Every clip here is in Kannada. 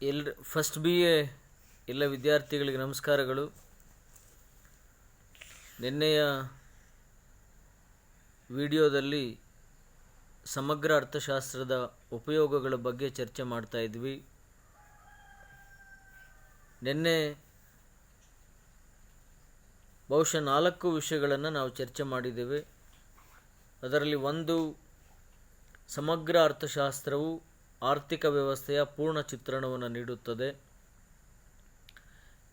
ಫಸ್ಟ್ BA ಎಲ್ಲ ವಿದ್ಯಾರ್ಥಿಗಳಿಗೆ ನಮಸ್ಕಾರಗಳು. ನಿನ್ನೆಯ ವಿಡಿಯೋದಲ್ಲಿ ಸಮಗ್ರ ಅರ್ಥಶಾಸ್ತ್ರದ ಉಪಯೋಗಗಳ ಬಗ್ಗೆ ಚರ್ಚೆ ಮಾಡ್ತಾ ಇದ್ವಿ. ನಿನ್ನೆ ಬಹುಶಃ 4 ವಿಷಯಗಳನ್ನು ನಾವು ಚರ್ಚೆ ಮಾಡಿದ್ದೇವೆ. ಅದರಲ್ಲಿ ಒಂದು, ಸಮಗ್ರ ಅರ್ಥಶಾಸ್ತ್ರವು ಆರ್ಥಿಕ ವ್ಯವಸ್ಥೆಯ ಪೂರ್ಣ ಚಿತ್ರಣವನ್ನು ನೀಡುತ್ತದೆ.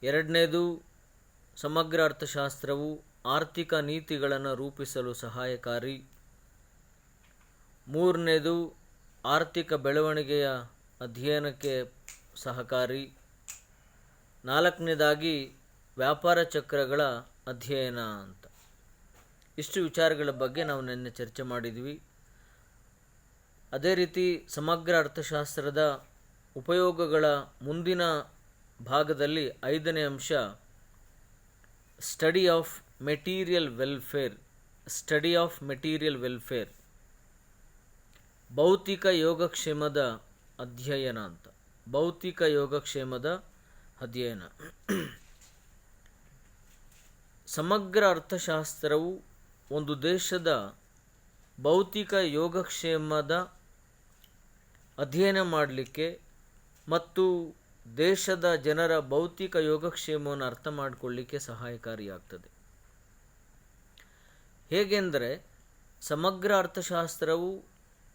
ಎರಡನೇದು, ಸಮಗ್ರ ಅರ್ಥಶಾಸ್ತ್ರವು ಆರ್ಥಿಕ ನೀತಿಗಳನ್ನು ರೂಪಿಸಲು ಸಹಾಯಕಾರಿ. ಮೂರನೇದು, ಆರ್ಥಿಕ ಬೆಳವಣಿಗೆಯ ಅಧ್ಯಯನಕ್ಕೆ ಸಹಕಾರಿ. ನಾಲ್ಕನೇದಾಗಿ, ವ್ಯಾಪಾರ ಚಕ್ರಗಳ ಅಧ್ಯಯನ ಅಂತ. ಇಷ್ಟು ವಿಚಾರಗಳ ಬಗ್ಗೆ ನಾವು ನಿನ್ನೆ ಚರ್ಚೆ ಮಾಡಿದ್ವಿ. ಅದೇ ರೀತಿ ಸಮಗ್ರ ಅರ್ಥಶಾಸ್ತ್ರದ ಉಪಯೋಗಗಳ ಮುಂದಿನ ಭಾಗದಲ್ಲಿ 5ನೇ ಅಂಶ, ಸ್ಟಡಿ ಆಫ್ ಮೆಟೀರಿಯಲ್ ವೆಲ್ಫೇರ್, ಭೌತಿಕ ಯೋಗಕ್ಷೇಮದ ಅಧ್ಯಯನ ಅಂತ. ಭೌತಿಕ ಯೋಗಕ್ಷೇಮದ ಅಧ್ಯಯನ. ಸಮಗ್ರ ಅರ್ಥಶಾಸ್ತ್ರವು ಒಂದು ದೇಶದ ಭೌತಿಕ ಯೋಗಕ್ಷೇಮದ ಅಧ್ಯಯನ ಮಾಡಲಿಕ್ಕೆ ಮತ್ತು ದೇಶದ ಜನರ ಭೌತಿಕ ಯೋಗಕ್ಷೇಮವನ್ನು ಅರ್ಥ ಮಾಡಿಕೊಳ್ಳಲಿಕ್ಕೆ ಸಹಾಯಕಾರಿಯಾಗ್ತದೆ. ಹೇಗೆಂದರೆ, ಸಮಗ್ರ ಅರ್ಥಶಾಸ್ತ್ರವು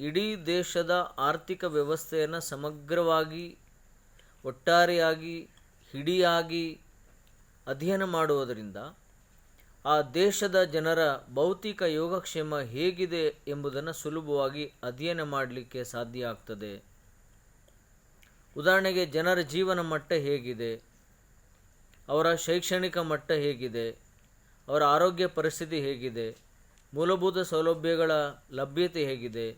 ಇಡೀ ದೇಶದ ಆರ್ಥಿಕ ವ್ಯವಸ್ಥೆಯನ್ನು ಸಮಗ್ರವಾಗಿ, ಒಟ್ಟಾರೆಯಾಗಿ, ಹಿಡಿಯಾಗಿ ಅಧ್ಯಯನ ಮಾಡುವುದರಿಂದ ಆ ದೇಶದ ಜನರ ಭೌತಿಕ ಯೋಗಕ್ಷೇಮ ಹೇಗಿದೆ ಎಂಬುದನ್ನು ಸುಲಭವಾಗಿ ಅಧ್ಯಯನ ಮಾಡಲಿಕ್ಕೆ ಸಾಧ್ಯ ಆಗ್ತದೆ. ಉದಾಹರಣೆಗೆ, ಜನರ ಜೀವನ ಮಟ್ಟ ಹೇಗಿದೆ, ಅವರ ಶೈಕ್ಷಣಿಕ ಮಟ್ಟ ಹೇಗಿದೆ, ಅವರ ಆರೋಗ್ಯ ಪರಿಸ್ಥಿತಿ ಹೇಗಿದೆ, ಮೂಲಭೂತ ಸೌಲಭ್ಯಗಳ ಲಭ್ಯತೆ ಹೇಗಿದೆ,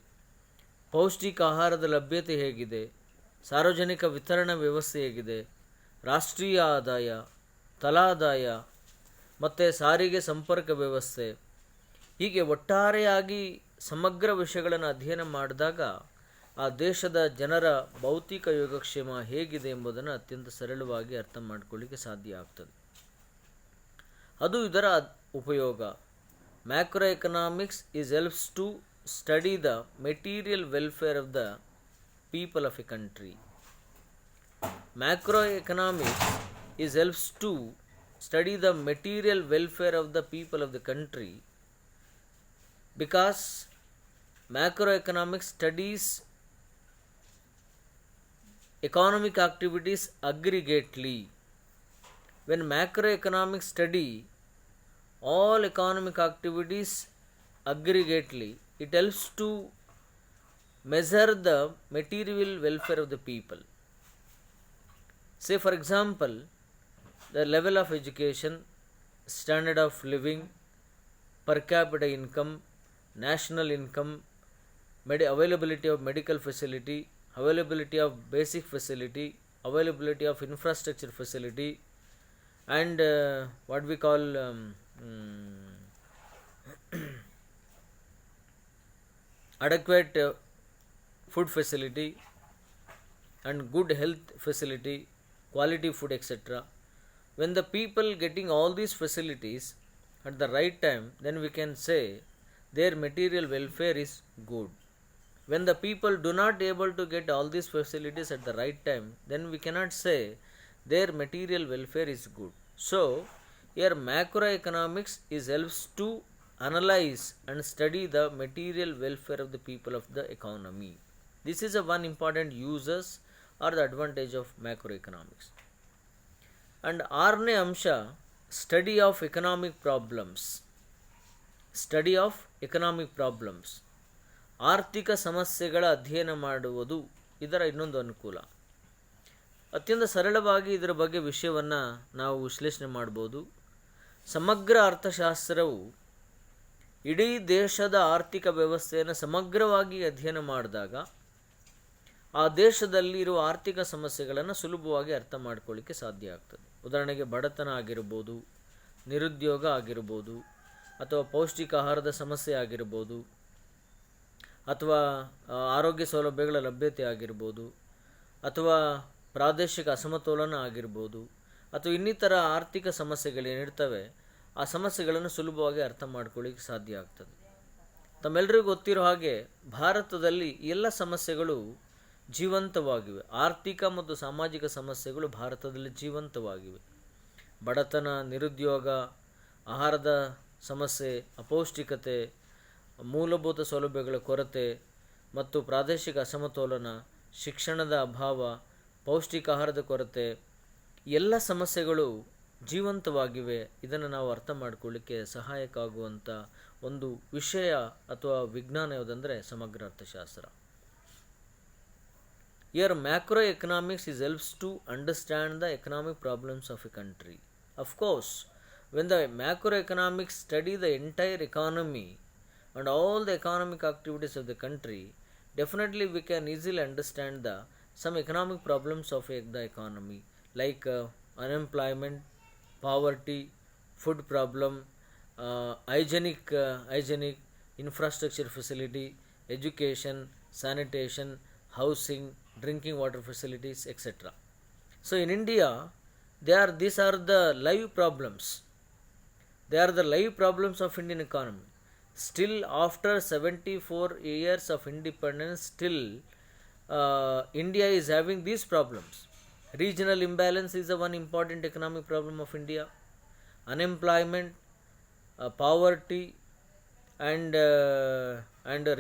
ಪೌಷ್ಟಿಕ ಆಹಾರದ ಲಭ್ಯತೆ ಹೇಗಿದೆ, ಸಾರ್ವಜನಿಕ ವಿತರಣಾ ವ್ಯವಸ್ಥೆ ಹೇಗಿದೆ, ರಾಷ್ಟ್ರೀಯ ಆದಾಯ, ತಲಾದಾಯ ಮತ್ತು ಸಾರಿಗೆ ಸಂಪರ್ಕ ವ್ಯವಸ್ಥೆ, ಹೀಗೆ ಒಟ್ಟಾರೆಯಾಗಿ ಸಮಗ್ರ ವಿಷಯಗಳನ್ನು ಅಧ್ಯಯನ ಮಾಡಿದಾಗ ಆ ದೇಶದ ಜನರ ಭೌತಿಕ ಯೋಗಕ್ಷೇಮ ಹೇಗಿದೆ ಎಂಬುದನ್ನು ಅತ್ಯಂತ ಸರಳವಾಗಿ ಅರ್ಥ ಮಾಡಿಕೊಳ್ಳಿಕ್ಕೆ ಸಾಧ್ಯ ಆಗ್ತದೆ. ಅದು ಇದರ ಉಪಯೋಗ. Macro economics helps to study the material welfare of the people of a country. Macro economics helps to study the material welfare of the people of the country, because macroeconomics studies economic activities aggregately. When macroeconomics study all economic activities aggregately, it helps to measure the material welfare of the people. Say for example, the level of education, standard of living, per capita income, national income, availability of medical facility, availability of basic facility, availability of infrastructure facility, and what we call adequate food facility and good health facility, quality food, etc. When the people getting all these facilities at the right time, then we can say their material welfare is good. When the people do not able to get all these facilities at the right time, then we cannot say their material welfare is good. So here macroeconomics helps to analyze and study the material welfare of the people of the economy. This is one important uses or the advantage of macroeconomics. And 6ನೇ ಅಂಶ, ಸ್ಟಡಿ ಆಫ್ ಎಕನಾಮಿಕ್ ಪ್ರಾಬ್ಲಮ್ಸ್. ಆರ್ಥಿಕ ಸಮಸ್ಯೆಗಳ ಅಧ್ಯಯನ ಮಾಡುವುದು ಇದರ ಇನ್ನೊಂದು ಅನುಕೂಲ. ಅತ್ಯಂತ ಸರಳವಾಗಿ ಇದರ ಬಗ್ಗೆ ವಿಷಯವನ್ನು ನಾವು ವಿಶ್ಲೇಷಣೆ ಮಾಡ್ಬೋದು. ಸಮಗ್ರ ಅರ್ಥಶಾಸ್ತ್ರವು ಇಡೀ ದೇಶದ ಆರ್ಥಿಕ ವ್ಯವಸ್ಥೆಯನ್ನು ಸಮಗ್ರವಾಗಿ ಅಧ್ಯಯನ ಮಾಡಿದಾಗ ಆ ದೇಶದಲ್ಲಿರುವ ಆರ್ಥಿಕ ಸಮಸ್ಯೆಗಳನ್ನು ಸುಲಭವಾಗಿ ಅರ್ಥ ಮಾಡ್ಕೊಳ್ಳಿಕ್ಕೆ ಸಾಧ್ಯ ಆಗ್ತದೆ. ಉದಾಹರಣೆಗೆ, ಬಡತನ ಆಗಿರ್ಬೋದು, ನಿರುದ್ಯೋಗ ಆಗಿರ್ಬೋದು, ಅಥವಾ ಪೌಷ್ಟಿಕ ಆಹಾರದ ಸಮಸ್ಯೆ ಆಗಿರ್ಬೋದು, ಅಥವಾ ಆರೋಗ್ಯ ಸೌಲಭ್ಯಗಳ ಲಭ್ಯತೆ ಆಗಿರ್ಬೋದು, ಅಥವಾ ಪ್ರಾದೇಶಿಕ ಅಸಮತೋಲನ ಆಗಿರ್ಬೋದು, ಅಥವಾ ಇನ್ನಿತರ ಆರ್ಥಿಕ ಸಮಸ್ಯೆಗಳೇನಿರ್ತವೆ ಆ ಸಮಸ್ಯೆಗಳನ್ನು ಸುಲಭವಾಗಿ ಅರ್ಥ ಮಾಡ್ಕೊಳ್ಳಿಕ್ಕೆ ಸಾಧ್ಯ ಆಗ್ತದೆ. ತಮ್ಮೆಲ್ಲರಿಗೂ ಗೊತ್ತಿರೋ ಹಾಗೆ ಭಾರತದಲ್ಲಿ ಎಲ್ಲ ಸಮಸ್ಯೆಗಳು ಜೀವಂತವಾಗಿವೆ. ಆರ್ಥಿಕ ಮತ್ತು ಸಾಮಾಜಿಕ ಸಮಸ್ಯೆಗಳು ಭಾರತದಲ್ಲಿ ಜೀವಂತವಾಗಿವೆ. ಬಡತನ, ನಿರುದ್ಯೋಗ, ಆಹಾರದ ಸಮಸ್ಯೆ, ಅಪೌಷ್ಟಿಕತೆ, ಮೂಲಭೂತ ಸೌಲಭ್ಯಗಳ ಕೊರತೆ ಮತ್ತು ಪ್ರಾದೇಶಿಕ ಅಸಮತೋಲನ, ಶಿಕ್ಷಣದ ಅಭಾವ, ಪೌಷ್ಟಿಕ ಆಹಾರದ ಕೊರತೆ, ಎಲ್ಲ ಸಮಸ್ಯೆಗಳು ಜೀವಂತವಾಗಿವೆ. ಇದನ್ನು ನಾವು ಅರ್ಥ ಮಾಡಿಕೊಳ್ಳಿಕ್ಕೆ ಸಹಾಯಕ ಆಗುವಂಥ ಒಂದು ವಿಷಯ ಅಥವಾ ವಿಜ್ಞಾನ ಯಾವುದಂದರೆ ಸಮಗ್ರ ಅರ್ಥಶಾಸ್ತ್ರ. Here macroeconomics helps to understand the economic problems of a country. Of course, when the macroeconomics study the entire economy and all the economic activities of the country, definitely we can easily understand some economic problems of the economy, like unemployment, poverty, food problem, hygienic infrastructure facility, education, sanitation, housing, drinking water facilities, etc. So in India, these are the live problems. They are the live problems of Indian economy. Still, after 74 years of independence, still India is having these problems. Regional imbalance is the one important economic problem of India. Unemployment, poverty, and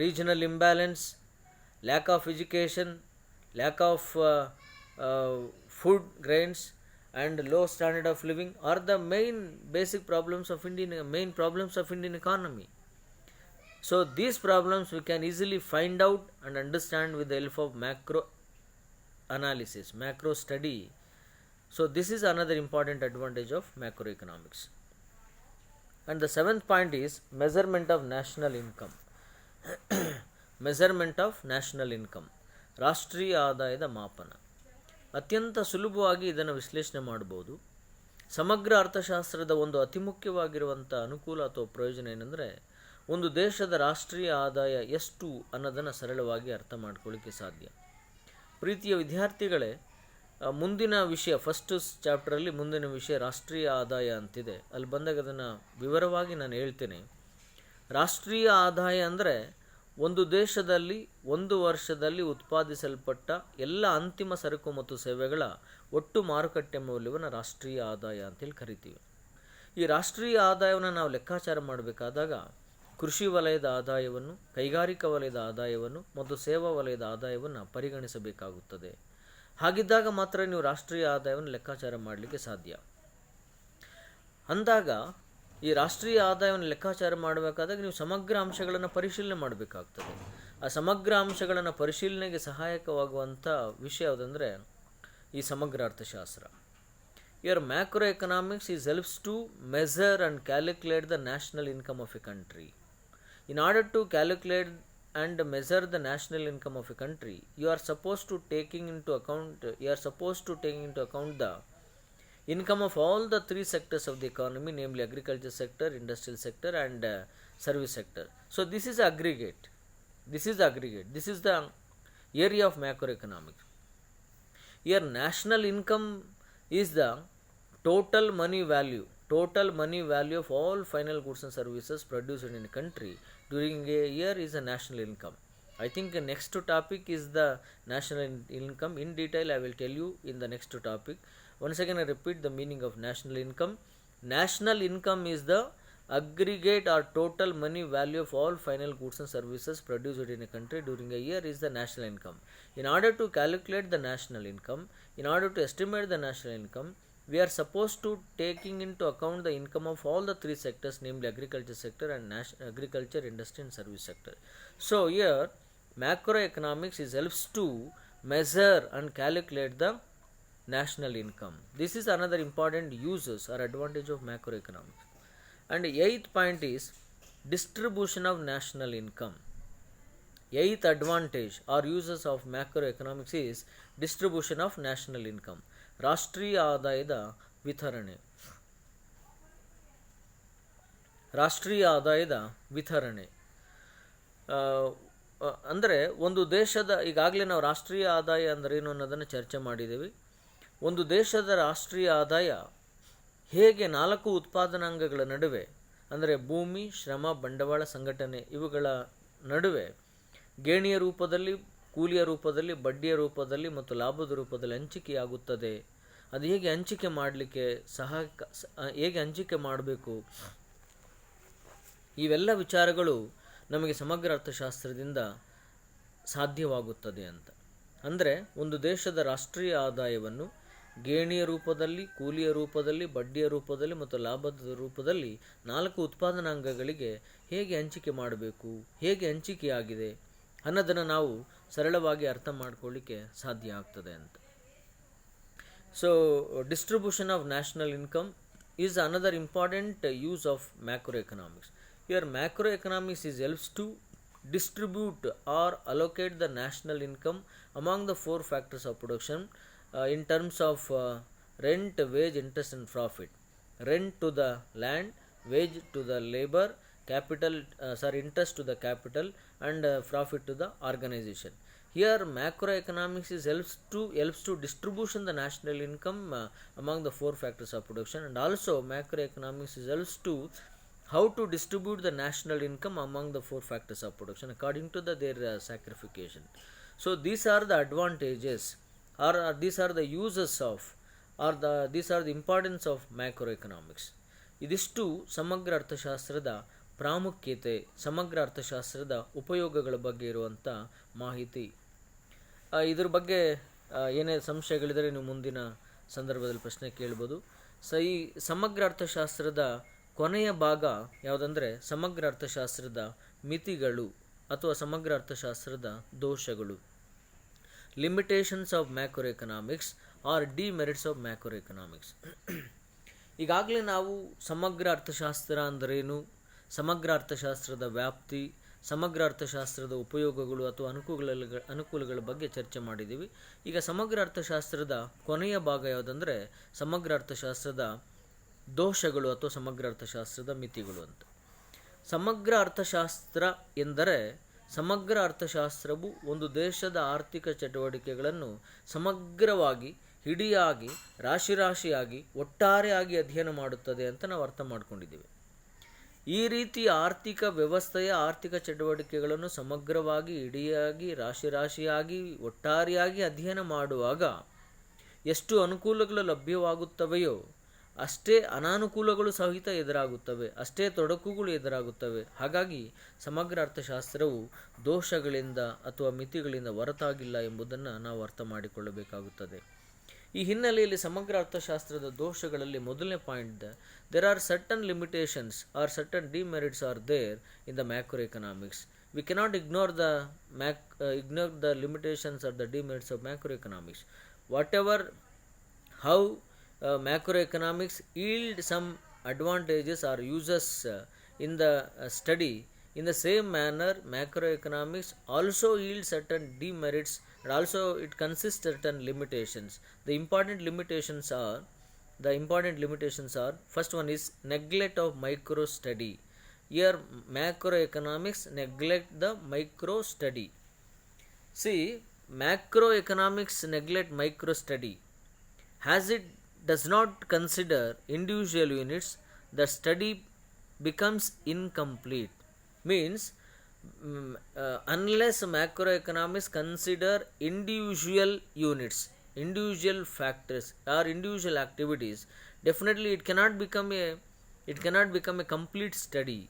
regional imbalance, lack of education, lack of food grains, and low standard of living are the main basic problems of Indian economy. So these problems we can easily find out and understand with the help of macro analysis, macro study. So this is another important advantage of macroeconomics. And the seventh point is measurement of national income. Measurement of national income, ರಾಷ್ಟ್ರೀಯ ಆದಾಯದ ಮಾಪನ. ಅತ್ಯಂತ ಸುಲಭವಾಗಿ ಇದನ್ನು ವಿಶ್ಲೇಷಣೆ ಮಾಡ್ಬೋದು. ಸಮಗ್ರ ಅರ್ಥಶಾಸ್ತ್ರದ ಒಂದು ಅತಿ ಮುಖ್ಯವಾಗಿರುವಂಥ ಅನುಕೂಲ ಅಥವಾ ಪ್ರಯೋಜನ ಏನಂದರೆ, ಒಂದು ದೇಶದ ರಾಷ್ಟ್ರೀಯ ಆದಾಯ ಎಷ್ಟು ಅನ್ನೋದನ್ನು ಸರಳವಾಗಿ ಅರ್ಥ ಮಾಡ್ಕೊಳ್ಳಿಕ್ಕೆ ಸಾಧ್ಯ. ಪ್ರೀತಿಯ ವಿದ್ಯಾರ್ಥಿಗಳೇ, ಮುಂದಿನ ವಿಷಯ ಫಸ್ಟ್ ಚಾಪ್ಟರಲ್ಲಿ ಮುಂದಿನ ವಿಷಯ ರಾಷ್ಟ್ರೀಯ ಆದಾಯ ಅಂತಿದೆ. ಅಲ್ಲಿ ಬಂದಾಗ ಅದನ್ನು ವಿವರವಾಗಿ ನಾನು ಹೇಳ್ತೇನೆ. ರಾಷ್ಟ್ರೀಯ ಆದಾಯ ಅಂದರೆ ಒಂದು ದೇಶದಲ್ಲಿ ಒಂದು ವರ್ಷದಲ್ಲಿ ಉತ್ಪಾದಿಸಲ್ಪಟ್ಟ ಎಲ್ಲ ಅಂತಿಮ ಸರಕು ಮತ್ತು ಸೇವೆಗಳ ಒಟ್ಟು ಮಾರುಕಟ್ಟೆ ಮೌಲ್ಯವನ್ನು ರಾಷ್ಟ್ರೀಯ ಆದಾಯ ಅಂತೇಳಿ ಕರಿತೀವಿ. ಈ ರಾಷ್ಟ್ರೀಯ ಆದಾಯವನ್ನು ನಾವು ಲೆಕ್ಕಾಚಾರ ಮಾಡಬೇಕಾದಾಗ ಕೃಷಿ ವಲಯದ ಆದಾಯವನ್ನು, ಕೈಗಾರಿಕಾ ವಲಯದ ಆದಾಯವನ್ನು ಮತ್ತು ಸೇವಾ ವಲಯದ ಆದಾಯವನ್ನು ಪರಿಗಣಿಸಬೇಕಾಗುತ್ತದೆ. ಹಾಗಿದ್ದಾಗ ಮಾತ್ರ ನೀವು ರಾಷ್ಟ್ರೀಯ ಆದಾಯವನ್ನು ಲೆಕ್ಕಾಚಾರ ಮಾಡಲಿಕ್ಕೆ ಸಾಧ್ಯ. ಅಂದಾಗ ಈ ರಾಷ್ಟ್ರೀಯ ಆದಾಯವನ್ನು ಲೆಕ್ಕಾಚಾರ ಮಾಡಬೇಕಾದಾಗ ನೀವು ಸಮಗ್ರ ಅಂಶಗಳನ್ನು ಪರಿಶೀಲನೆ ಮಾಡಬೇಕಾಗ್ತದೆ. ಆ ಸಮಗ್ರ ಅಂಶಗಳನ್ನು ಪರಿಶೀಲನೆಗೆ ಸಹಾಯಕವಾಗುವಂಥ ವಿಷಯ ಯಾವುದಂದರೆ ಈ ಸಮಗ್ರ ಅರ್ಥಶಾಸ್ತ್ರ. Here macroeconomics helps to measure and calculate the national income of a country. In order to calculate and measure the national income of a country, you are supposed to taking into account the income of all the three sectors of the economy, namely agriculture sector, industrial sector, and service sector. So this is aggregate. This is the area of macroeconomics. Here national income is the total money value of all final goods and services produced in a country during a year is a national income. I think the next topic is the national income. In detail I will tell you in the next topic. Once again I repeat the meaning of national income. National income is the aggregate or total money value of all final goods and services produced in a country during a year is the national income. In order to calculate the national income, in order to estimate the national income, we are supposed to taking into account the income of all the three sectors, namely agriculture sector and agriculture, industry and service sector. So here macroeconomics helps to measure and calculate the national income. This is another important uses or advantage of macroeconomics. And eighth point is distribution of national income. Eighth advantage or uses of macroeconomics is distribution of national income. ರಾಷ್ಟ್ರೀಯ ಆದಾಯದ ವಿತರಣೆ ಅಂದರೆ ಒಂದು ದೇಶದ, ಈಗಾಗಲೇ ನಾವು ರಾಷ್ಟ್ರೀಯ ಆದಾಯ ಅಂದರೆ ಏನು ಅನ್ನೋದನ್ನು ಚರ್ಚೆ ಮಾಡಿದ್ದೀವಿ. ಒಂದು ದೇಶದ ರಾಷ್ಟ್ರೀಯ ಆದಾಯ ಹೇಗೆ 4 ಉತ್ಪಾದನಾಂಗಗಳ ನಡುವೆ, ಅಂದರೆ ಭೂಮಿ, ಶ್ರಮ, ಬಂಡವಾಳ, ಸಂಘಟನೆ ಇವುಗಳ ನಡುವೆ ಗೇಣಿಯ ರೂಪದಲ್ಲಿ, ಕೂಲಿಯ ರೂಪದಲ್ಲಿ, ಬಡ್ಡಿಯ ರೂಪದಲ್ಲಿ ಮತ್ತು ಲಾಭದ ರೂಪದಲ್ಲಿ ಹಂಚಿಕೆಯಾಗುತ್ತದೆ. ಅದು ಹೇಗೆ ಹಂಚಿಕೆ ಮಾಡಲಿಕ್ಕೆ ಹೇಗೆ ಹಂಚಿಕೆ ಮಾಡಬೇಕು, ಇವೆಲ್ಲ ವಿಚಾರಗಳು ನಮಗೆ ಸಮಗ್ರ ಅರ್ಥಶಾಸ್ತ್ರದಿಂದ ಸಾಧ್ಯವಾಗುತ್ತದೆ ಅಂತ. ಅಂದರೆ ಒಂದು ದೇಶದ ರಾಷ್ಟ್ರೀಯ ಆದಾಯವನ್ನು ಗೇಣಿಯ ರೂಪದಲ್ಲಿ, ಕೂಲಿಯ ರೂಪದಲ್ಲಿ, ಬಡ್ಡಿಯ ರೂಪದಲ್ಲಿ ಮತ್ತು ಲಾಭದ ರೂಪದಲ್ಲಿ 4 ಉತ್ಪಾದನಾಂಗಗಳಿಗೆ ಹೇಗೆ ಹಂಚಿಕೆ ಮಾಡಬೇಕು, ಹೇಗೆ ಹಂಚಿಕೆಯಾಗಿದೆ ಅನ್ನೋದನ್ನು ನಾವು ಸರಳವಾಗಿ ಅರ್ಥ ಮಾಡ್ಕೊಳ್ಳಿಕ್ಕೆ ಸಾಧ್ಯ ಆಗ್ತದೆ ಅಂತ. So distribution of national income is another important use of macro economics. Here macro economics is helps to distribute or allocate the national income among the 4 factors of production in terms of rent, wage, interest and profit. Rent to the land, wage to the labor, interest to the capital and profit to the organization. Here macroeconomics helps to distribution the national income among the 4 factors of production, and also macroeconomics helps to how to distribute the national income among the 4 factors of production according to their sacrification. So these are the advantages, or these are the uses of, or these are the importance of macroeconomics. ಇದಿಷ್ಟು ಸಮಗ್ರ ಅರ್ಥಶಾಸ್ತ್ರದ ಪ್ರಾಮುಖ್ಯತೆ, ಸಮಗ್ರ ಅರ್ಥಶಾಸ್ತ್ರದ ಉಪಯೋಗಗಳ ಬಗ್ಗೆ ಇರುವಂಥ ಮಾಹಿತಿ. ಇದ್ರ ಬಗ್ಗೆ ಏನೇ ಸಂಶಯಗಳಿದ್ದರೆ ನೀವು ಮುಂದಿನ ಸಂದರ್ಭದಲ್ಲಿ ಪ್ರಶ್ನೆ ಕೇಳ್ಬೋದು. ಈ ಸಮಗ್ರ ಅರ್ಥಶಾಸ್ತ್ರದ ಕೊನೆಯ ಭಾಗ ಯಾವುದಂದರೆ ಸಮಗ್ರ ಅರ್ಥಶಾಸ್ತ್ರದ ಮಿತಿಗಳು ಅಥವಾ ಸಮಗ್ರ ಅರ್ಥಶಾಸ್ತ್ರದ ದೋಷಗಳು. Limitations of macro economics R demerits of macro economics. ಈಗಾಗಲೇ ನಾವು ಸಮಗ್ರ ಅರ್ಥಶಾಸ್ತ್ರ ಅಂದರೇನು, ಸಮಗ್ರ ಅರ್ಥಶಾಸ್ತ್ರದ ವ್ಯಾಪ್ತಿ, ಸಮಗ್ರ ಅರ್ಥಶಾಸ್ತ್ರದ ಉಪಯೋಗಗಳು ಅಥವಾ ಅನುಕೂಲಗಳ ಬಗ್ಗೆ ಚರ್ಚೆ ಮಾಡಿದ್ದೀವಿ. ಈಗ ಸಮಗ್ರ ಅರ್ಥಶಾಸ್ತ್ರದ ಕೊನೆಯ ಭಾಗ ಯಾವುದಂದರೆ ಸಮಗ್ರ ಅರ್ಥಶಾಸ್ತ್ರದ ದೋಷಗಳು ಅಥವಾ ಸಮಗ್ರ ಅರ್ಥಶಾಸ್ತ್ರದ ಮಿತಿಗಳು ಅಂತ. ಸಮಗ್ರ ಅರ್ಥಶಾಸ್ತ್ರ ಎಂದರೆ ಸಮಗ್ರ ಅರ್ಥಶಾಸ್ತ್ರವು ಒಂದು ದೇಶದ ಆರ್ಥಿಕ ಚಟುವಟಿಕೆಗಳನ್ನು ಸಮಗ್ರವಾಗಿ, ಇಡಿಯಾಗಿ, ರಾಶಿಯಾಗಿ, ಒಟ್ಟಾರೆಯಾಗಿ ಅಧ್ಯಯನ ಮಾಡುತ್ತದೆ ಅಂತ ನಾವು ಅರ್ಥ ಮಾಡ್ಕೊಂಡಿದ್ದೀವಿ. ಈ ರೀತಿ ಆರ್ಥಿಕ ವ್ಯವಸ್ಥೆಯ ಆರ್ಥಿಕ ಚಟುವಟಿಕೆಗಳನ್ನು ಸಮಗ್ರವಾಗಿ, ಇಡಿಯಾಗಿ, ರಾಶಿಯಾಗಿ, ಒಟ್ಟಾರೆಯಾಗಿ ಅಧ್ಯಯನ ಮಾಡುವಾಗ ಎಷ್ಟು ಅನುಕೂಲಗಳು ಲಭ್ಯವಾಗುತ್ತವೆಯೋ ಅಷ್ಟೇ ಅನಾನುಕೂಲಗಳು ಸಹಿತ ಎದುರಾಗುತ್ತವೆ, ಅಷ್ಟೇ ತೊಡಕುಗಳು ಎದುರಾಗುತ್ತವೆ. ಹಾಗಾಗಿ ಸಮಗ್ರ ಅರ್ಥಶಾಸ್ತ್ರವು ದೋಷಗಳಿಂದ ಅಥವಾ ಮಿತಿಗಳಿಂದ ಹೊರತಾಗಿಲ್ಲ ಎಂಬುದನ್ನು ನಾವು ಅರ್ಥ ಮಾಡಿಕೊಳ್ಳಬೇಕಾಗುತ್ತದೆ. ಈ ಹಿನ್ನೆಲೆಯಲ್ಲಿ ಸಮಗ್ರ ಅರ್ಥಶಾಸ್ತ್ರದ ದೋಷಗಳಲ್ಲಿ ಮೊದಲನೇ point, there are certain limitations or certain demerits are there in the macroeconomics. We cannot ignore the limitations or the demerits of macroeconomics. How macroeconomics yield some advantages or uses in the study, in the same manner macroeconomics also yields certain demerits, and also it consists certain limitations. The important limitations are first one is neglect of micro study. Here macroeconomics neglect the micro study. See, macroeconomics neglect micro study. As it does not consider individual units, the study becomes incomplete. Means unless macroeconomics consider individual units, individual factors or individual activities, definitely it cannot become a complete study.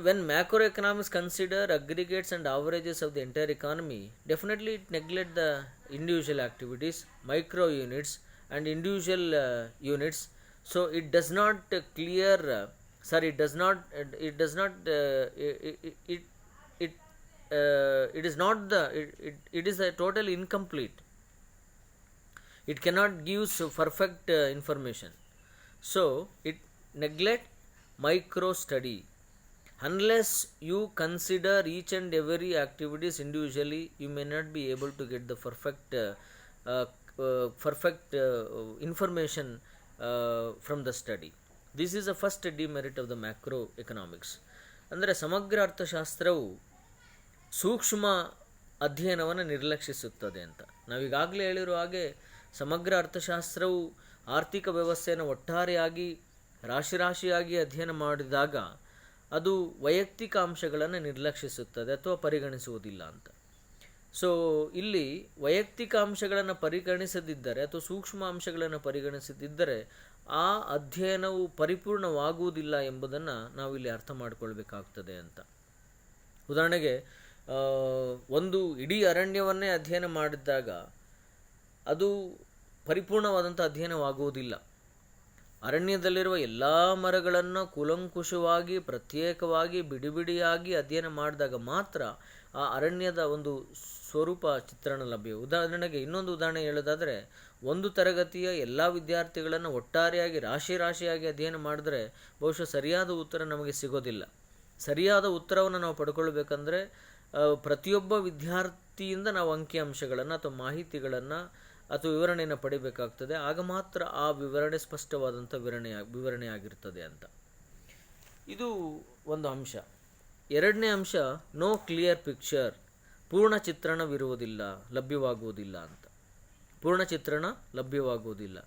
When macroeconomics consider aggregates and averages of the entire economy, definitely it neglect the individual activities, micro units and individual units. So it does not it is a totally incomplete. It cannot give perfect information. So it neglect micro study. Unless you consider each and every activities individually, you may not be able to get the perfect information from the study. This is the first demerit of the macroeconomics. ಅಂದರೆ ಸಮಗ್ರ ಅರ್ಥಶಾಸ್ತ್ರವು ಸೂಕ್ಷ್ಮ ಅಧ್ಯಯನವನ್ನು ನಿರ್ಲಕ್ಷಿಸುತ್ತದೆ ಅಂತ. ನಾವೀಗಾಗಲೇ ಹೇಳಿರೋ ಹಾಗೆ ಸಮಗ್ರ ಅರ್ಥಶಾಸ್ತ್ರವು ಆರ್ಥಿಕ ವ್ಯವಸ್ಥೆಯನ್ನು ಒಟ್ಟಾರೆಯಾಗಿ ರಾಶಿಯಾಗಿ ಅಧ್ಯಯನ ಮಾಡಿದಾಗ ಅದು ವೈಯಕ್ತಿಕ ಅಂಶಗಳನ್ನು ನಿರ್ಲಕ್ಷಿಸುತ್ತದೆ ಅಥವಾ ಪರಿಗಣಿಸುವುದಿಲ್ಲ ಅಂತ. ಸೊ ಇಲ್ಲಿ ವೈಯಕ್ತಿಕ ಅಂಶಗಳನ್ನು ಪರಿಗಣಿಸದಿದ್ದರೆ ಅಥವಾ ಸೂಕ್ಷ್ಮ ಅಂಶಗಳನ್ನು ಪರಿಗಣಿಸದಿದ್ದರೆ ಆ ಅಧ್ಯಯನವು ಪರಿಪೂರ್ಣವಾಗುವುದಿಲ್ಲ ಎಂಬುದನ್ನು ನಾವಿಲ್ಲಿ ಅರ್ಥ ಮಾಡಿಕೊಳ್ಬೇಕಾಗ್ತದೆ ಅಂತ. ಉದಾಹರಣೆಗೆ ಒಂದು ಇಡೀ ಅರಣ್ಯವನ್ನೇ ಅಧ್ಯಯನ ಮಾಡಿದಾಗ ಅದು ಪರಿಪೂರ್ಣವಾದಂಥ ಅಧ್ಯಯನವಾಗುವುದಿಲ್ಲ. ಅರಣ್ಯದಲ್ಲಿರುವ ಎಲ್ಲ ಮರಗಳನ್ನು ಕೂಲಂಕುಷವಾಗಿ ಪ್ರತ್ಯೇಕವಾಗಿ ಬಿಡಿಯಾಗಿ ಅಧ್ಯಯನ ಮಾಡಿದಾಗ ಮಾತ್ರ ಆ ಅರಣ್ಯದ ಒಂದು ಸ್ವರೂಪ ಚಿತ್ರಣ ಲಭ್ಯ. ಉದಾಹರಣೆಗೆ ಇನ್ನೊಂದು ಉದಾಹರಣೆ ಹೇಳೋದಾದರೆ, ಒಂದು ತರಗತಿಯ ಎಲ್ಲ ವಿದ್ಯಾರ್ಥಿಗಳನ್ನು ಒಟ್ಟಾರೆಯಾಗಿ ರಾಶಿಯಾಗಿ ಅಧ್ಯಯನ ಮಾಡಿದ್ರೆ ಬಹುಶಃ ಸರಿಯಾದ ಉತ್ತರ ನಮಗೆ ಸಿಗೋದಿಲ್ಲ. ಸರಿಯಾದ ಉತ್ತರವನ್ನು ನಾವು ಪಡ್ಕೊಳ್ಬೇಕಂದ್ರೆ ಪ್ರತಿಯೊಬ್ಬ ವಿದ್ಯಾರ್ಥಿಯಿಂದ ನಾವು ಅಂಕಿಅಂಶಗಳನ್ನು ಅಥವಾ ಮಾಹಿತಿಗಳನ್ನು ಅಥವಾ ವಿವರಣೆಯನ್ನು ಪಡಿಬೇಕಾಗ್ತದೆ. ಆಗ ಮಾತ್ರ ಆ ವಿವರಣೆ ಸ್ಪಷ್ಟವಾದಂಥ ವಿವರಣೆ ಆಗಿರ್ತದೆ ಅಂತ. ಇದು ಒಂದು ಅಂಶ. ಎರಡನೇ ಅಂಶ, ನೋ ಕ್ಲಿಯರ್ ಪಿಕ್ಚರ್, ಪೂರ್ಣ ಚಿತ್ರಣವಿರುವುದಿಲ್ಲ, ಲಭ್ಯವಾಗುವುದಿಲ್ಲ ಅಂತ. ಪೂರ್ಣ ಚಿತ್ರಣ ಲಭ್ಯವಾಗುವುದಿಲ್ಲ.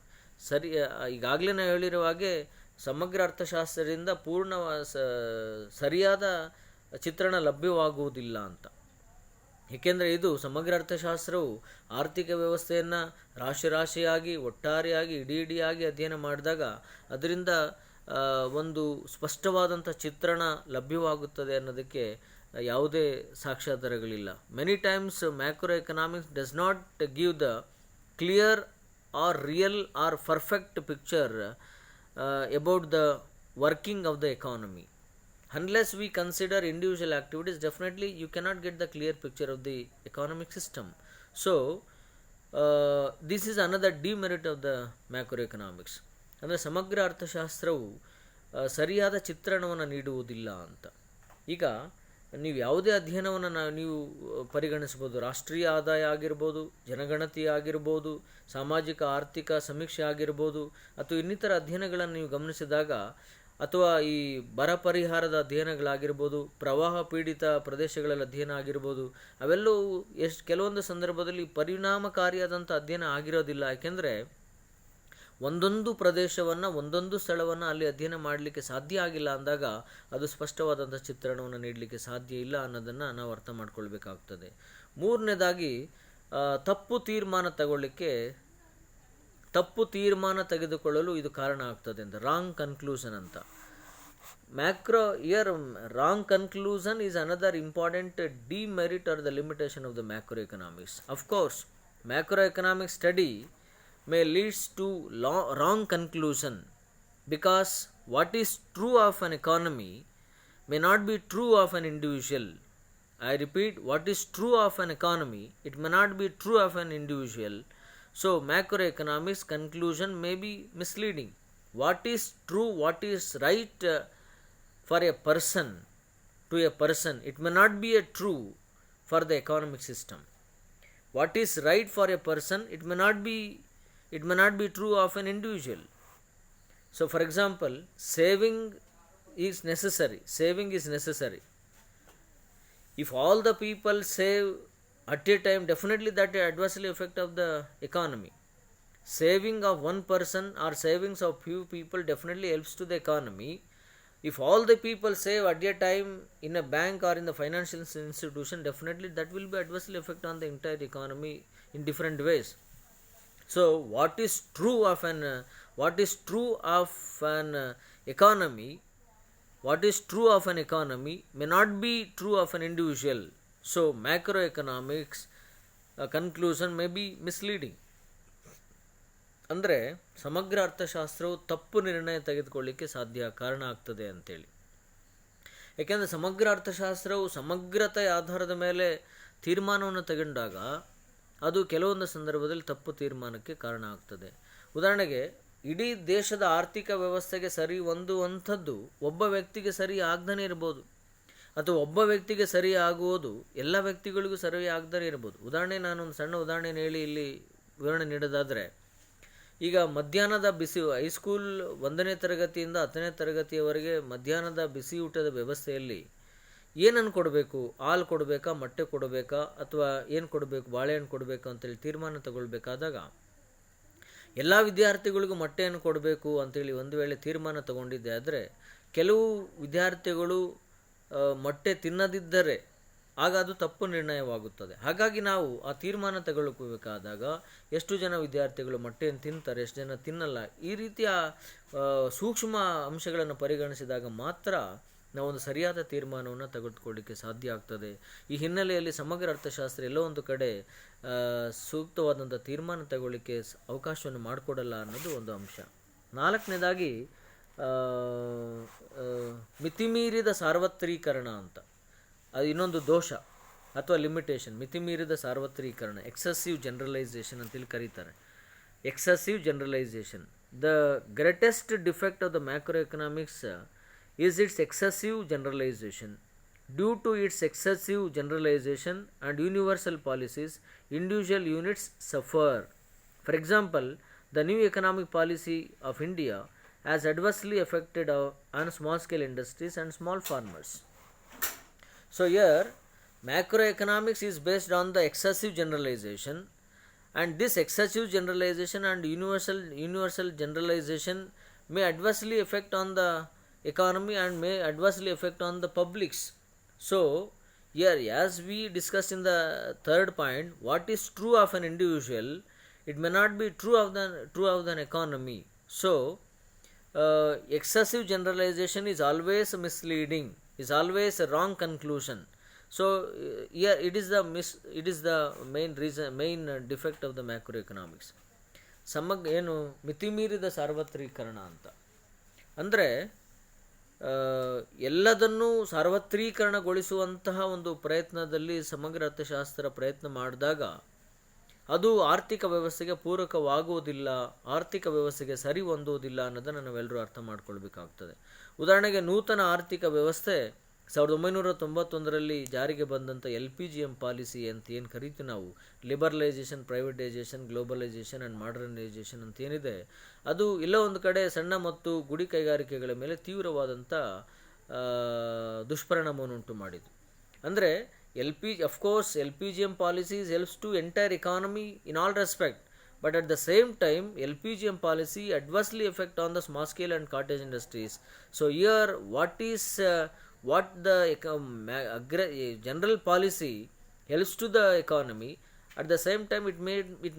ಈಗಾಗಲೇ ನಾವು ಹೇಳಿರುವ ಹಾಗೆ ಸಮಗ್ರ ಅರ್ಥಶಾಸ್ತ್ರದಿಂದ ಸರಿಯಾದ ಚಿತ್ರಣ ಲಭ್ಯವಾಗುವುದಿಲ್ಲ ಅಂತ. ಏಕೆಂದರೆ ಇದು ಸಮಗ್ರ ಅರ್ಥಶಾಸ್ತ್ರವು ಆರ್ಥಿಕ ವ್ಯವಸ್ಥೆಯನ್ನು ರಾಶಿಯಾಗಿ ಒಟ್ಟಾರೆಯಾಗಿ ಇಡಿಯಾಗಿ ಅಧ್ಯಯನ ಮಾಡಿದಾಗ ಅದರಿಂದ ಒಂದು ಸ್ಪಷ್ಟವಾದಂಥ ಚಿತ್ರಣ ಲಭ್ಯವಾಗುತ್ತದೆ ಅನ್ನೋದಕ್ಕೆ ಯಾವುದೇ ಸಾಕ್ಷ್ಯಾಧಾರಗಳಿಲ್ಲ. Many times macro economics does not give the clear or real or perfect picture about the working of the economy. Unless we consider individual activities, definitely you cannot get the clear picture of the economic system. So, this is another demerit of the macroeconomics. ಅಂದರೆ ಸಮಗ್ರ ಅರ್ಥಶಾಸ್ತ್ರವು ಸರಿಯಾದ ಚಿತ್ರಣವನ್ನು ನೀಡುವುದಿಲ್ಲ ಅಂತ. ಈಗ ನೀವು ಯಾವುದೇ ಅಧ್ಯಯನವನ್ನು ನೀವು ಪರಿಗಣಿಸ್ಬೋದು. ರಾಷ್ಟ್ರೀಯ ಆದಾಯ ಆಗಿರ್ಬೋದು, ಜನಗಣತಿ ಆಗಿರ್ಬೋದು, ಸಾಮಾಜಿಕ ಆರ್ಥಿಕ ಸಮೀಕ್ಷೆ ಆಗಿರ್ಬೋದು, ಅಥವಾ ಇನ್ನಿತರ ಅಧ್ಯಯನಗಳನ್ನು ನೀವು ಗಮನಿಸಿದಾಗ, ಅಥವಾ ಈ ಬರ ಪರಿಹಾರದ ಅಧ್ಯಯನಗಳಾಗಿರ್ಬೋದು, ಪ್ರವಾಹ ಪೀಡಿತ ಪ್ರದೇಶಗಳಲ್ಲಿ ಅಧ್ಯಯನ ಆಗಿರ್ಬೋದು, ಅವೆಲ್ಲವೂ ಕೆಲವೊಂದು ಸಂದರ್ಭದಲ್ಲಿ ಪರಿಣಾಮಕಾರಿಯಾದಂಥ ಅಧ್ಯಯನ ಆಗಿರೋದಿಲ್ಲ. ಯಾಕೆಂದರೆ ಒಂದೊಂದು ಪ್ರದೇಶವನ್ನು ಒಂದೊಂದು ಸ್ಥಳವನ್ನು ಅಲ್ಲಿ ಅಧ್ಯಯನ ಮಾಡಲಿಕ್ಕೆ ಸಾಧ್ಯ ಆಗಿಲ್ಲ ಅಂದಾಗ ಅದು ಸ್ಪಷ್ಟವಾದಂಥ ಚಿತ್ರಣವನ್ನು ನೀಡಲಿಕ್ಕೆ ಸಾಧ್ಯ ಇಲ್ಲ ಅನ್ನೋದನ್ನು ನಾವು ಅರ್ಥ ಮಾಡ್ಕೊಳ್ಬೇಕಾಗ್ತದೆ. ಮೂರನೇದಾಗಿ ತಪ್ಪು ತೀರ್ಮಾನ ತೆಗೆದುಕೊಳ್ಳಲು ಇದು ಕಾರಣ ಆಗ್ತದೆ ಅಂತ. ರಾಂಗ್ ಕನ್ಕ್ಲೂಷನ್ ಅಂತ. Wrong conclusion is another important demerit are the limitation of the macro economics. Of course macro economic study may leads to wrong conclusion, because what is true of an economy may not be true of an individual. I repeat, what is true of an economy, it may not be true of an individual. So macroeconomics conclusion may be misleading. What is true, what is right for a person, it may not be a true for the economic system. What is right for a person, it may not be true of an individual. So for example, saving is necessary. If all the people save at a time, definitely that adversely affect of the economy. Saving of one person or savings of few people definitely helps to the economy. If all the people save at a time in a bank or in the financial institution, definitely that will be adversely affect on the entire economy in different ways. So what is true of an economy may not be true of an individual. So macroeconomics conclusion may be misleading. ಅಂದರೆ ಸಮಗ್ರ ಅರ್ಥಶಾಸ್ತ್ರವು ತಪ್ಪು ನಿರ್ಣಯ ತೆಗೆದುಕೊಳ್ಳಿಕ್ಕೆ ಕಾರಣ ಆಗ್ತದೆ ಅಂತೇಳಿ. ಯಾಕೆಂದರೆ ಸಮಗ್ರ ಅರ್ಥಶಾಸ್ತ್ರವು ಸಮಗ್ರತೆಯ ಆಧಾರದ ಮೇಲೆ ತೀರ್ಮಾನವನ್ನು ತಗೊಂಡಾಗ ಅದು ಕೆಲವೊಂದು ಸಂದರ್ಭದಲ್ಲಿ ತಪ್ಪು ತೀರ್ಮಾನಕ್ಕೆ ಕಾರಣ ಆಗ್ತದೆ. ಉದಾಹರಣೆಗೆ, ಇಡೀ ದೇಶದ ಆರ್ಥಿಕ ವ್ಯವಸ್ಥೆಗೆ ಸರಿ ಹೊಂದುವಂಥದ್ದು ಒಬ್ಬ ವ್ಯಕ್ತಿಗೆ ಸರಿ ಆಗದೇ ಇರ್ಬೋದು, ಅಥವಾ ಒಬ್ಬ ವ್ಯಕ್ತಿಗೆ ಸರಿ ಆಗುವುದು ಎಲ್ಲ ವ್ಯಕ್ತಿಗಳಿಗೂ ಸರಿ ಆಗದೇ ಇರ್ಬೋದು. ನಾನೊಂದು ಸಣ್ಣ ಉದಾಹರಣೆಯನ್ನು ಹೇಳಿ ಇಲ್ಲಿ ವಿವರಣೆ ನೀಡೋದಾದರೆ, ಈಗ ಮಧ್ಯಾಹ್ನದ ಹೈಸ್ಕೂಲ್ 1ನೇ ತರಗತಿಯಿಂದ 10ನೇ ತರಗತಿಯವರೆಗೆ ಮಧ್ಯಾಹ್ನದ ಬಿಸಿ ಊಟದ ವ್ಯವಸ್ಥೆಯಲ್ಲಿ ಏನನ್ನು ಕೊಡಬೇಕು, ಹಾಲು ಕೊಡಬೇಕಾ, ಮೊಟ್ಟೆ ಕೊಡಬೇಕಾ, ಅಥವಾ ಏನು ಕೊಡಬೇಕು, ಬಾಳೆಹಣ್ಣು ಕೊಡಬೇಕಾ ಅಂತೇಳಿ ತೀರ್ಮಾನ ತಗೊಳ್ಬೇಕಾದಾಗ ಎಲ್ಲ ವಿದ್ಯಾರ್ಥಿಗಳಿಗೂ ಮೊಟ್ಟೆಯನ್ನು ಕೊಡಬೇಕು ಅಂತೇಳಿ ಒಂದು ವೇಳೆ ತೀರ್ಮಾನ ತಗೊಂಡಿದ್ದೆ ಆದರೆ ಕೆಲವು ವಿದ್ಯಾರ್ಥಿಗಳು ಮೊಟ್ಟೆ ತಿನ್ನದಿದ್ದರೆ ಆಗ ಅದು ತಪ್ಪು ನಿರ್ಣಯವಾಗುತ್ತದೆ. ಹಾಗಾಗಿ ನಾವು ಆ ತೀರ್ಮಾನ ತಗೊಳ್ಬೇಕಾದಾಗ ಎಷ್ಟು ಜನ ವಿದ್ಯಾರ್ಥಿಗಳು ಮೊಟ್ಟೆಯನ್ನು ತಿಂತಾರೆ, ಎಷ್ಟು ಜನ ತಿನ್ನಲ್ಲ, ಈ ರೀತಿಯ ಸೂಕ್ಷ್ಮ ಅಂಶಗಳನ್ನು ಪರಿಗಣಿಸಿದಾಗ ಮಾತ್ರ ನಾವೊಂದು ಸರಿಯಾದ ತೀರ್ಮಾನವನ್ನು ತೆಗೆದುಕೊಳ್ಳಲಿಕ್ಕೆ ಸಾಧ್ಯ ಆಗ್ತದೆ. ಈ ಹಿನ್ನೆಲೆಯಲ್ಲಿ ಸಮಗ್ರ ಅರ್ಥಶಾಸ್ತ್ರ ಎಲ್ಲೋ ಒಂದು ಕಡೆ ಸೂಕ್ತವಾದಂಥ ತೀರ್ಮಾನ ತಗೊಳ್ಳಿಕ್ಕೆ ಅವಕಾಶವನ್ನು ಮಾಡಿಕೊಡಲ್ಲ ಅನ್ನೋದು ಒಂದು ಅಂಶ. ನಾಲ್ಕನೇದಾಗಿ ಮಿತಿಮೀರಿದ ಸಾರ್ವತ್ರೀಕರಣ ಅಂತ, ಅದು ಇನ್ನೊಂದು ದೋಷ ಅಥವಾ ಲಿಮಿಟೇಷನ್. ಮಿತಿಮೀರಿದ ಸಾರ್ವತ್ರೀಕರಣ, ಎಕ್ಸೆಸಿವ್ ಜನರಲೈಸೇಷನ್ ಅಂತೇಳಿ ಕರೀತಾರೆ. Excessive generalisation, the greatest defect of the macro economics is its excessive generalization. Due to its excessive generalization and universal policies, individual units suffer. For example, the new economic policy of India has adversely affected on small scale industries and small farmers. So here macroeconomics is based on the excessive generalization, and this excessive generalization and universal generalization may adversely affect on the economy and may adversely affect on the publics. So here, as we discussed in the third point, what is true of an individual, it may not be true of the economy. So excessive generalization is always misleading, is always a wrong conclusion. So here it is the main defect of the macroeconomics. ಏನು ಮಿತಿಮೀರಿದ ಸಾರ್ವತ್ರೀಕರಣ ಅಂತ ಅಂದರೆ ಎಲ್ಲದನ್ನೂ ಸಾರ್ವತ್ರೀಕರಣಗೊಳಿಸುವಂತಹ ಒಂದು ಪ್ರಯತ್ನದಲ್ಲಿ ಸಮಗ್ರ ಅರ್ಥಶಾಸ್ತ್ರ ಪ್ರಯತ್ನ ಮಾಡಿದಾಗ ಅದು ಆರ್ಥಿಕ ವ್ಯವಸ್ಥೆಗೆ ಪೂರಕವಾಗುವುದಿಲ್ಲ, ಆರ್ಥಿಕ ವ್ಯವಸ್ಥೆಗೆ ಸರಿ ಹೊಂದುವುದಿಲ್ಲ ಅನ್ನೋದನ್ನು ನಾವೆಲ್ಲರೂ ಅರ್ಥ ಮಾಡ್ಕೊಳ್ಬೇಕಾಗ್ತದೆ. ಉದಾಹರಣೆಗೆ ನೂತನ ಆರ್ಥಿಕ ವ್ಯವಸ್ಥೆ 1991ರಲ್ಲಿ ಜಾರಿಗೆ ಬಂದಂಥ LPGM ಪಾಲಿಸಿ ಅಂತ ಏನು ಕರಿತೀವಿ ನಾವು, liberalisation, privatisation, globalisation and modernisation ಅಂತ ಏನಿದೆ, ಅದು ಎಲ್ಲೋ ಒಂದು ಕಡೆ ಸಣ್ಣ ಮತ್ತು ಗುಡಿ ಕೈಗಾರಿಕೆಗಳ ಮೇಲೆ ತೀವ್ರವಾದಂಥ ದುಷ್ಪರಿಣಾಮವನ್ನು ಉಂಟು ಮಾಡಿತು. ಅಂದರೆ LPGM policies helps to entire economy in all respect, but at the same time LPGM policy adversely affect on the small scale and cottage industries. So here what the general policy helps to the economy, at the same time it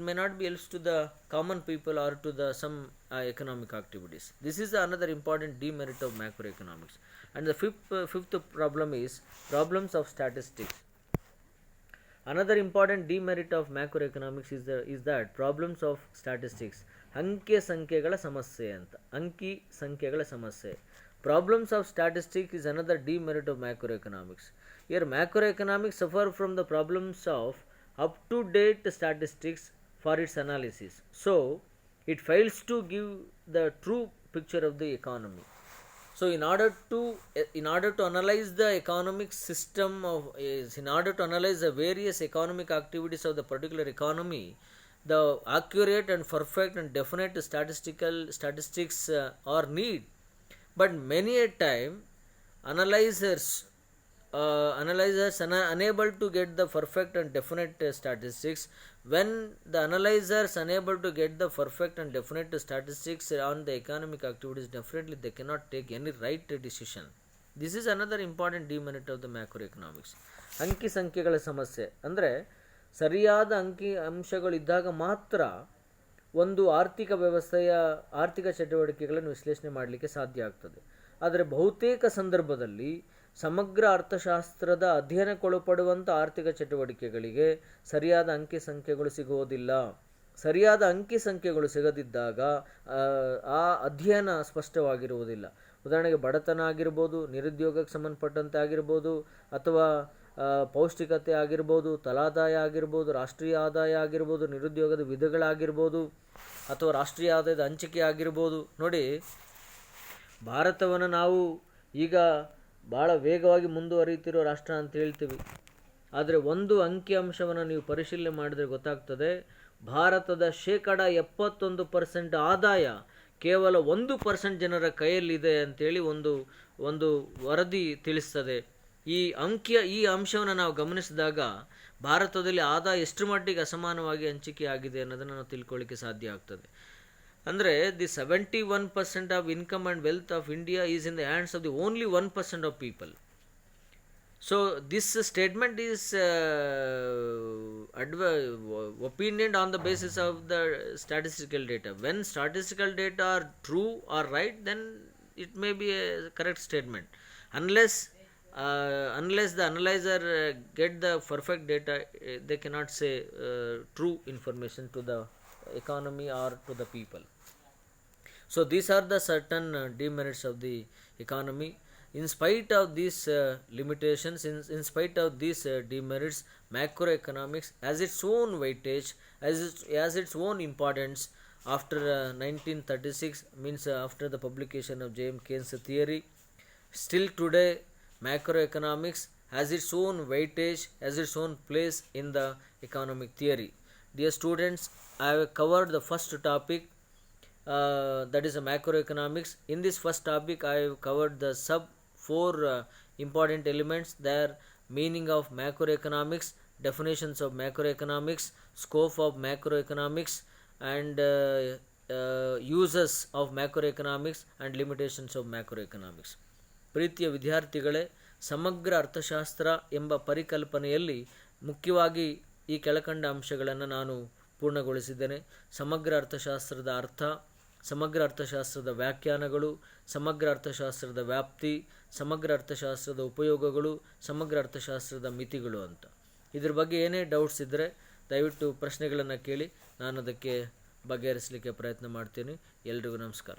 may not be helps to the common people or to the some economic activities. This is another important demerit of macroeconomics. And the fifth problem is problems of statistics. Another important demerit of macroeconomics is that problems of statistics, ಅಂಕಿ ಸಂಖ್ಯೆಗಳ ಸಮಸ್ಯೆ ಅಂತ, ಅಂಕಿ ಸಂಖ್ಯೆಗಳ ಸಮಸ್ಯೆ. Problems of statistics is another demerit of macroeconomics. Here macroeconomics suffer from the problems of up-to-date statistics for its analysis. So it fails to give the true picture of the economy. So in order to analyze the economic system in order to analyze the various economic activities of the particular economy, the accurate and perfect and definite statistics are need. But many a time analyzers are unable to get the perfect and definite statistics. When the analyzers unable to get the perfect and definite statistics on the economic activities, definitely they cannot take any right decision. This is another important demerit of the macroeconomics. ಅಂಕಿ ಸಂಖ್ಯೆಗಳ ಸಮಸ್ಯೆ ಅಂದರೆ ಸರಿಯಾದ ಅಂಕಿ ಅಂಶಗಳಿದ್ದಾಗ ಮಾತ್ರ ಒಂದು ಆರ್ಥಿಕ ವ್ಯವಸ್ಥೆಯ ಆರ್ಥಿಕ ಚಟುವಟಿಕೆಗಳನ್ನು ವಿಶ್ಲೇಷಣೆ ಮಾಡಲಿಕ್ಕೆ ಸಾಧ್ಯ ಆಗ್ತದೆ. ಆದರೆ ಬಹುತೇಕ ಸಂದರ್ಭದಲ್ಲಿ ಸಮಗ್ರ ಅರ್ಥಶಾಸ್ತ್ರದ ಅಧ್ಯಯನಕ್ಕೊಳಪಡುವಂಥ ಆರ್ಥಿಕ ಚಟುವಟಿಕೆಗಳಿಗೆ ಸರಿಯಾದ ಅಂಕಿ ಸಂಖ್ಯೆಗಳು ಸಿಗುವುದಿಲ್ಲ. ಸರಿಯಾದ ಅಂಕಿ ಸಂಖ್ಯೆಗಳು ಸಿಗದಿದ್ದಾಗ ಆ ಅಧ್ಯಯನ ಸ್ಪಷ್ಟವಾಗಿರುವುದಿಲ್ಲ. ಉದಾಹರಣೆಗೆ ಬಡತನ ಆಗಿರ್ಬೋದು, ನಿರುದ್ಯೋಗಕ್ಕೆ ಸಂಬಂಧಪಟ್ಟಂತೆ ಆಗಿರ್ಬೋದು, ಅಥವಾ ಪೌಷ್ಟಿಕತೆ ಆಗಿರ್ಬೋದು, ತಲಾದಾಯ ಆಗಿರ್ಬೋದು, ರಾಷ್ಟ್ರೀಯ ಆದಾಯ ಆಗಿರ್ಬೋದು, ನಿರುದ್ಯೋಗದ ವಿಧಗಳಾಗಿರ್ಬೋದು, ಅಥವಾ ರಾಷ್ಟ್ರೀಯ ಆದಾಯದ ಹಂಚಿಕೆ ಆಗಿರ್ಬೋದು. ನೋಡಿ, ಭಾರತವನ್ನು ನಾವು ಈಗ ಭಾಳ ವೇಗವಾಗಿ ಮುಂದುವರಿಯುತ್ತಿರೋ ರಾಷ್ಟ್ರ ಅಂತ ಹೇಳ್ತೀವಿ. ಆದರೆ ಒಂದು ಅಂಕಿ ಅಂಶವನ್ನು ನೀವು ಪರಿಶೀಲನೆ ಮಾಡಿದರೆ ಗೊತ್ತಾಗ್ತದೆ, ಭಾರತದ 71% ಆದಾಯ ಕೇವಲ 1% ಜನರ ಕೈಯಲ್ಲಿದೆ ಅಂತೇಳಿ ಒಂದು ವರದಿ ತಿಳಿಸ್ತದೆ. ಈ ಅಂಶವನ್ನು ನಾವು ಗಮನಿಸಿದಾಗ ಭಾರತದಲ್ಲಿ ಆದಾಯ ಎಷ್ಟು ಮಟ್ಟಿಗೆ ಅಸಮಾನವಾಗಿ ಹಂಚಿಕೆ ಆಗಿದೆ ಅನ್ನೋದನ್ನು ನಾವು ತಿಳ್ಕೊಳ್ಳಿಕ್ಕೆ ಸಾಧ್ಯ ಆಗ್ತದೆ. ಅಂದರೆ the 71% of income and wealth of India is in the hands of the only 1% of people. So this statement is opinioned on the basis of the statistical data. When statistical data are true or right, then it may be a correct statement. Unless the analyzer get the perfect data, they cannot say true information to the economy or to the people. So these are the certain demerits of the economy. In spite of these limitations, in spite of these demerits, macroeconomics has its own weightage, has its own importance. After 1936, means after the publication of James Keynes' theory, still today macroeconomics has its own weightage, has its own place in the economic theory. Dear students, I have covered the first topic, that is macroeconomics. In this first topic, I have covered the four important elements: their meaning of macroeconomics, definitions of macroeconomics, scope of macroeconomics, and uses of macroeconomics and limitations of macroeconomics. ಪ್ರೀತಿಯ ವಿದ್ಯಾರ್ಥಿಗಳೇ, ಸಮಗ್ರ ಅರ್ಥಶಾಸ್ತ್ರ ಎಂಬ ಪರಿಕಲ್ಪನೆಯಲ್ಲಿ ಮುಖ್ಯವಾಗಿ ಈ ಕೆಳಕಂಡ ಅಂಶಗಳನ್ನು ನಾನು ಪೂರ್ಣಗೊಳಿಸಿದ್ದೇನೆ. ಸಮಗ್ರ ಅರ್ಥಶಾಸ್ತ್ರದ ಅರ್ಥ, ಸಮಗ್ರ ಅರ್ಥಶಾಸ್ತ್ರದ ವ್ಯಾಖ್ಯಾನಗಳು, ಸಮಗ್ರ ಅರ್ಥಶಾಸ್ತ್ರದ ವ್ಯಾಪ್ತಿ, ಸಮಗ್ರ ಅರ್ಥಶಾಸ್ತ್ರದ ಉಪಯೋಗಗಳು, ಸಮಗ್ರ ಅರ್ಥಶಾಸ್ತ್ರದ ಮಿತಿಗಳು ಅಂತ. ಇದ್ರ ಬಗ್ಗೆ ಏನೇ ಡೌಟ್ಸ್ ಇದ್ದರೆ ದಯವಿಟ್ಟು ಪ್ರಶ್ನೆಗಳನ್ನು ಕೇಳಿ, ನಾನು ಅದಕ್ಕೆ ಬಗೆಹರಿಸಲಿಕ್ಕೆ ಪ್ರಯತ್ನ ಮಾಡ್ತೀನಿ. ಎಲ್ರಿಗೂ ನಮಸ್ಕಾರ.